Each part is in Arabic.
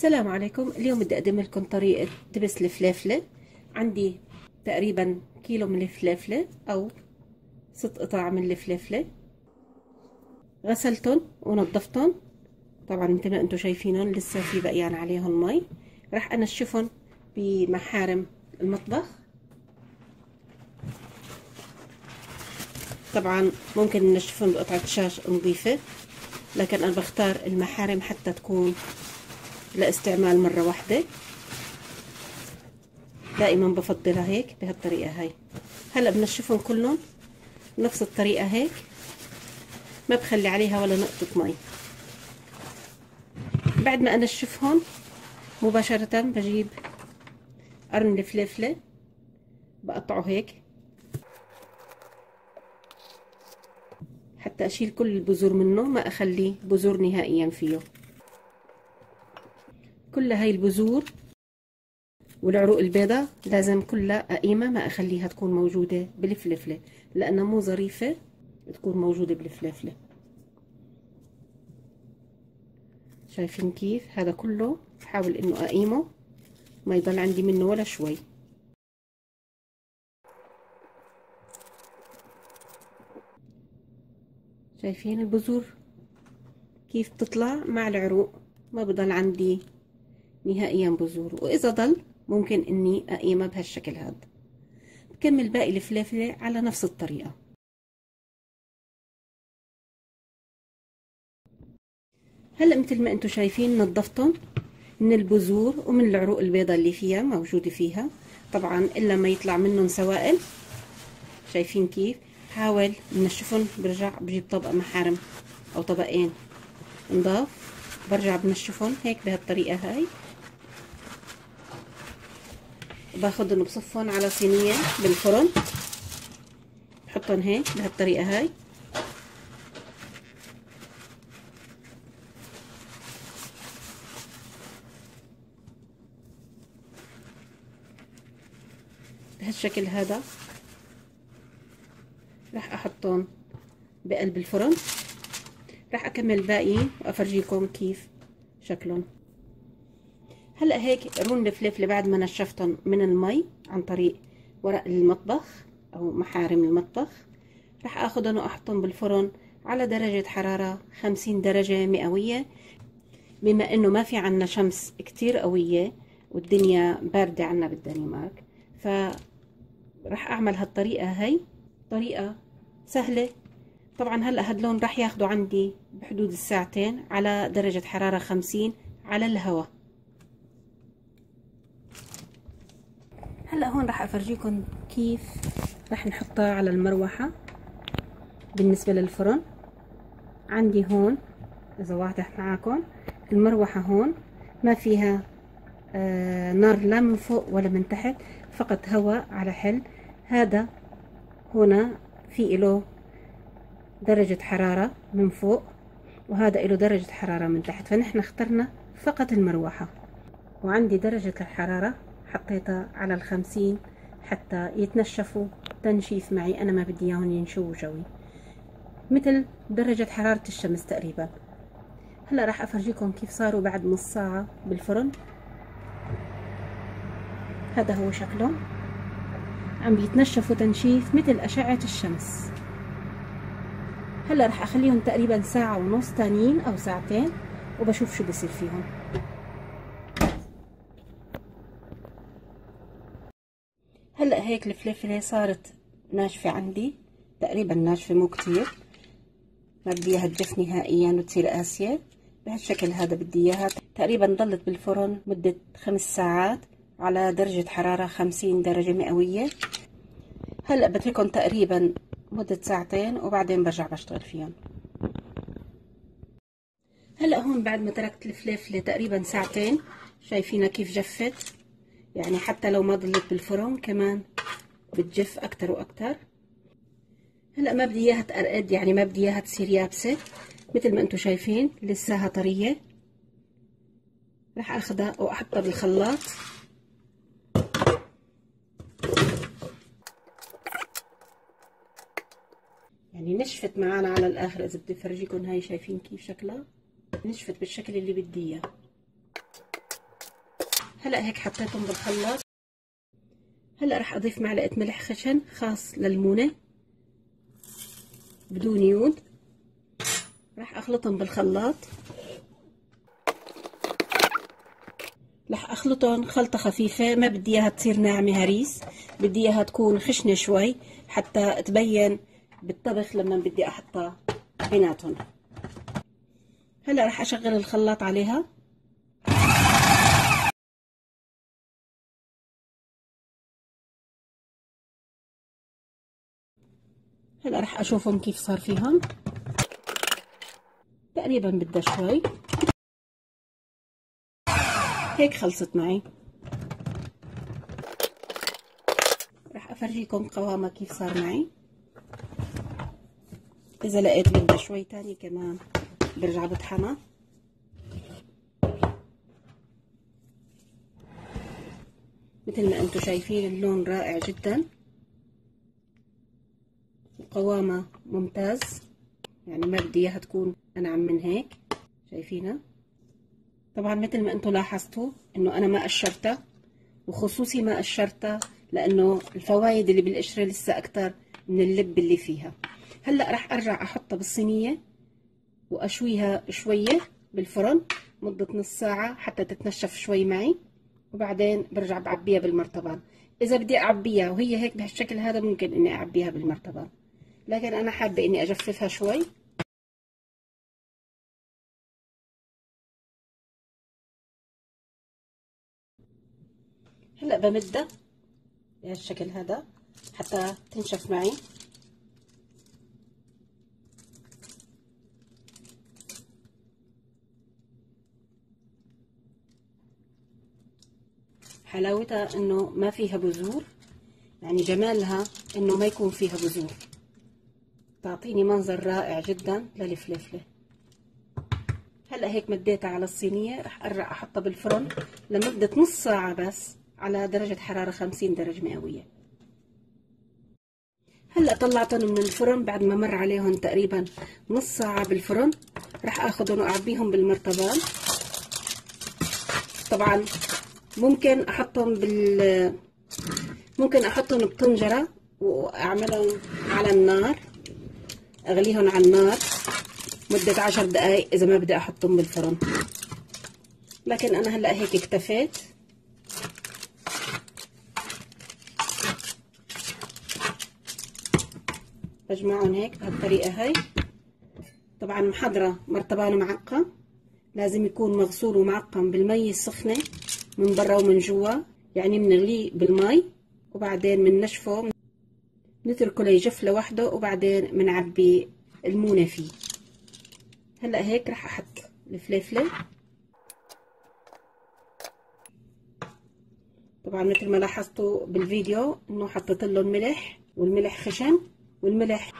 السلام عليكم. اليوم بدي اقدم لكم طريقة دبس الفلافلة. عندي تقريبا كيلو من الفلافلة او 6 قطع من الفلافلة. غسلتهم ونظفتهم، طبعا مثل ما انتم شايفينهم لسه في بقيان عليهم مي. راح انشفهم بمحارم المطبخ. طبعا ممكن ننشفهم بقطعة شاش نظيفة، لكن انا بختار المحارم حتى تكون لاستعمال مرة واحدة. دائما بفضلها هيك بهالطريقة هاي. هلا بنشفهم كلهم بنفس الطريقة هيك، ما بخلي عليها ولا نقطة مي. بعد ما انشفهم مباشرة بجيب قرن الفلفلة بقطعه هيك حتى اشيل كل البذور منه، ما اخلي بذور نهائيا فيه. كل هاي البذور والعروق البيضاء لازم كلها قيمة ما اخليها تكون موجودة بالفلفلة، لانها مو ظريفة تكون موجودة بالفلفلة. شايفين كيف هذا كله؟ بحاول انه اقيمه ما يضل عندي منه ولا شوي. شايفين البذور كيف بتطلع مع العروق؟ ما بضل عندي نهائيا بذور، واذا ضل ممكن اني اقيمها بهالشكل هذا. بكمل باقي الفلافلة على نفس الطريقة. هلا مثل ما انتم شايفين نظفتهم من البذور ومن العروق البيضاء اللي فيها موجودة فيها، طبعا الا ما يطلع منهم سوائل. شايفين كيف؟ حاول ننشفهم، برجع بجيب طبق محارم او طبقين نضاف، برجع بنشفهم هيك بهالطريقة هاي. باخدهم بصفهم على صينية بالفرن، بحطهم هيك بهالطريقة هاي. بهالشكل هذا راح احطهم بقلب الفرن. راح اكمل باقي وافرجيكم كيف شكلهم. هلا هيك قرون الفلفل بعد ما نشفتهم من المي عن طريق ورق المطبخ او محارم المطبخ، راح اخذهم واحطهم بالفرن على درجة حرارة 50 درجة مئوية. بما انه ما في عنا شمس كتير قوية والدنيا باردة عنا بالدنمارك، فراح اعمل هالطريقة هاي. طريقة سهلة طبعا. هلا هاللون راح ياخدوا عندي بحدود الساعتين على درجة حرارة 50 على الهواء. هلا هون راح افرجيكم كيف راح نحطها على المروحة. بالنسبة للفرن عندي هون اذا واضح معاكم، المروحة هون ما فيها نار لا من فوق ولا من تحت، فقط هواء على حل. هذا هنا في له درجة حرارة من فوق، وهذا له درجة حرارة من تحت، فنحن اخترنا فقط المروحة. وعندي درجة الحرارة حطيتها على 50 حتى يتنشفوا تنشيف معي. انا ما بدي اياهم ينشفوا شوي، مثل درجة حرارة الشمس تقريبا. هلا راح افرجيكم كيف صاروا بعد نص ساعة بالفرن. هذا هو شكله، عم بيتنشفوا تنشيف مثل اشعة الشمس. هلا راح اخليهم تقريبا ساعة ونص تانيين او ساعتين وبشوف شو بصير فيهم. هلا هيك الفلفلة صارت ناشفة عندي، تقريبا ناشفة مو كتير. ما بدي اياها تجف نهائيا وتصير قاسية. بهالشكل هذا بدي اياها. تقريبا ضلت بالفرن مدة 5 ساعات على درجة حرارة 50 درجة مئوية. هلا بتركهم تقريبا مدة ساعتين وبعدين برجع بشتغل فيهم. هلا هون بعد ما تركت الفلفلة تقريبا ساعتين، شايفينها كيف جفت؟ يعني حتى لو ما ضلت بالفرن كمان بتجف اكتر واكتر. هلا ما بدي اياها تقرقد، يعني ما بدي اياها تصير يابسة، مثل ما انتم شايفين لساها طرية. راح اخذها واحطها بالخلاط. يعني نشفت معانا على الاخر. اذا بدي افرجيكم هاي، شايفين كيف شكلها؟ نشفت بالشكل اللي بدي اياه. هلا هيك حطيتهم بالخلاط. هلا راح اضيف معلقه ملح خشن خاص للمونه بدون يود. راح اخلطهم بالخلاط. راح اخلطهم خلطه خفيفه، ما بدي اياها تصير ناعمه هريس، بدي اياها تكون خشنه شوي حتى تبين بالطبخ لما بدي احطها بيناتهم. هلا راح اشغل الخلاط عليها. هلا راح اشوفهم كيف صار فيهم. تقريبا بدها شوي هيك خلصت معي. راح افرجيكم قوامها كيف صار معي. اذا لقيت بدها شوي تاني كمان برجع بطحنها. مثل ما انتم شايفين اللون رائع جدا وقوامها ممتاز، يعني ما بدي اياها تكون انعم من هيك. شايفينها؟ طبعا مثل ما انتم لاحظتوا انه انا ما قشرتها، وخصوصي ما قشرتها لانه الفوائد اللي بالقشره لسه اكتر من اللب اللي فيها. هلا راح ارجع احطها بالصينيه واشويها شويه بالفرن مده نص ساعه حتى تتنشف شوي معي، وبعدين برجع بعبيها بالمرطبان. اذا بدي اعبيها وهي هيك بهالشكل هذا ممكن اني اعبيها بالمرطبان، لكن انا حابه اني اجففها شوي. هلا بمدها بهالشكل هذا حتى تنشف معي. حلاوتها انه ما فيها بذور، يعني جمالها انه ما يكون فيها بذور، تعطيني منظر رائع جدا للفلفله. هلا هيك مديتها على الصينيه، رح ارجع احطها بالفرن لمده نص ساعه بس على درجه حراره 50 درجه مئويه. هلا طلعتهم من الفرن بعد ما مر عليهم تقريبا نص ساعه بالفرن. رح اخذهم واعبيهم بالمرطبان. طبعا ممكن احطهم ممكن احطهم بطنجره واعملهم على النار، اغليهم على النار مدة 10 دقايق اذا ما بدي احطهم بالفرن، لكن انا هلا هيك اكتفيت. بجمعهم هيك بهالطريقة هاي. طبعا محضرة مرطبان معقم، لازم يكون مغسول ومعقم بالمي السخنة من برا ومن جوا، يعني بنغليه بالمي وبعدين بننشفه نتركه ليجف لوحده وبعدين بنعبي المونة فيه. هلا هيك رح احط الفليفلة. طبعا مثل ما لاحظتوا بالفيديو انه حطيت لهم ملح، والملح خشن، والملح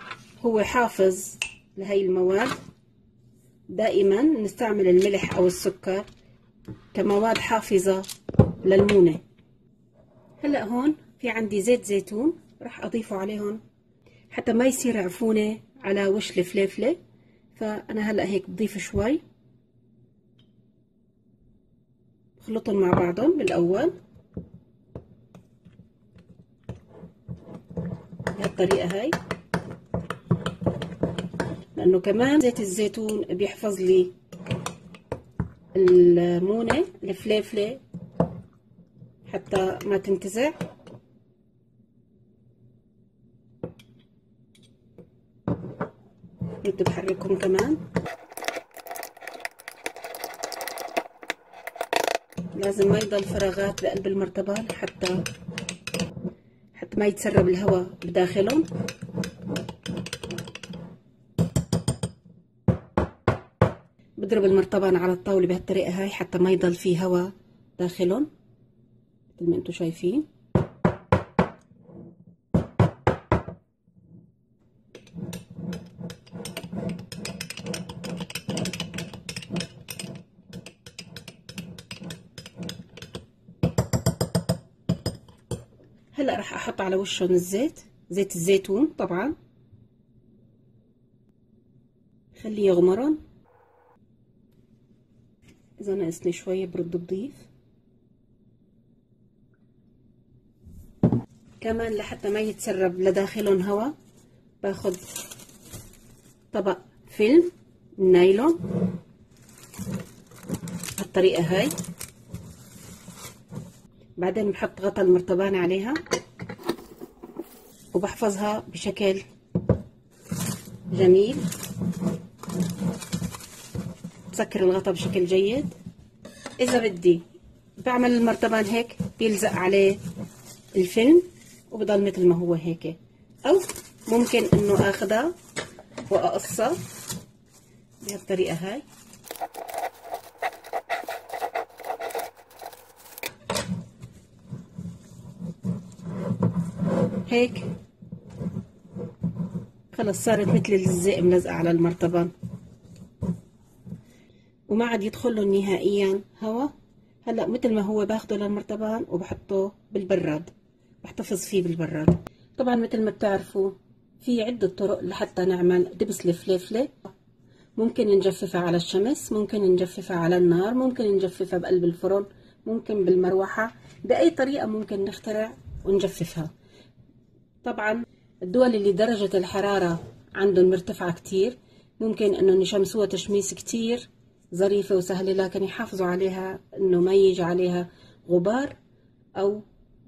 هو حافظ لهي المواد. دائما نستعمل الملح او السكر كمواد حافظة للمونة. هلا هون في عندي زيت زيتون راح اضيفه عليهم حتى ما يصير عفونة على وش الفليفلة، فانا هلا هيك بضيف شوي، بخلطهم مع بعضهم بالاول بهالطريقة هاي، لانه كمان زيت الزيتون بيحفظ لي المونة الفليفلة حتى ما تنتزع. بدي بحركهم كمان، لازم ما يضل فراغات بقلب المرطبان حتى ما يتسرب الهواء بداخلهم. بضرب المرطبان على الطاولة بهالطريقة هاي حتى ما يضل فيه هواء داخلهم مثل ما انتم شايفين. هلا راح احط على وشهم زيت الزيتون. طبعا خليه يغمرن، اذا ناقصني شوية برد بضيف. كمان لحتى ما يتسرب لداخلهم هواء باخد طبق فيلم نايلون بالطريقة هاي. بعدين بحط غطا المرطبانة عليها وبحفظها بشكل جميل. بسكر الغطا بشكل جيد. إذا بدي بعمل المرطبان هيك بيلزق عليه الفيلم وبضل مثل ما هو هيك، أو ممكن إنه آخذها وأقصها بهالطريقة هاي. هيك خلص صارت مثل الزق ملزقة على المرطبان وما عاد يدخلهم نهائيا هوا. هلا مثل ما هو باخده للمرطبان وبحطه بالبراد، بحتفظ فيه بالبراد. طبعا مثل ما بتعرفوا في عدة طرق لحتى نعمل دبس الفليفلة. ممكن نجففها على الشمس، ممكن نجففها على النار، ممكن نجففها بقلب الفرن، ممكن بالمروحة، بأي طريقة ممكن نخترع ونجففها. طبعا الدول اللي درجة الحرارة عندهم مرتفعة كتير ممكن انه يشمسوها تشميس كتير ظريفة وسهلة، لكن يحافظوا عليها انه ما يجي عليها غبار او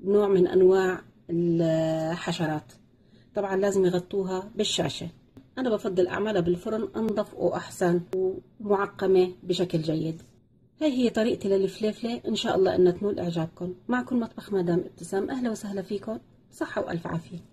نوع من انواع الحشرات. طبعا لازم يغطوها بالشاشة. انا بفضل اعملها بالفرن انظف واحسن ومعقمة بشكل جيد. هاي هي طريقتي للفليفلة، ان شاء الله انها تنول اعجابكم. معكم مطبخ مدام ابتسام، اهلا وسهلا فيكم، صحة والف عافية.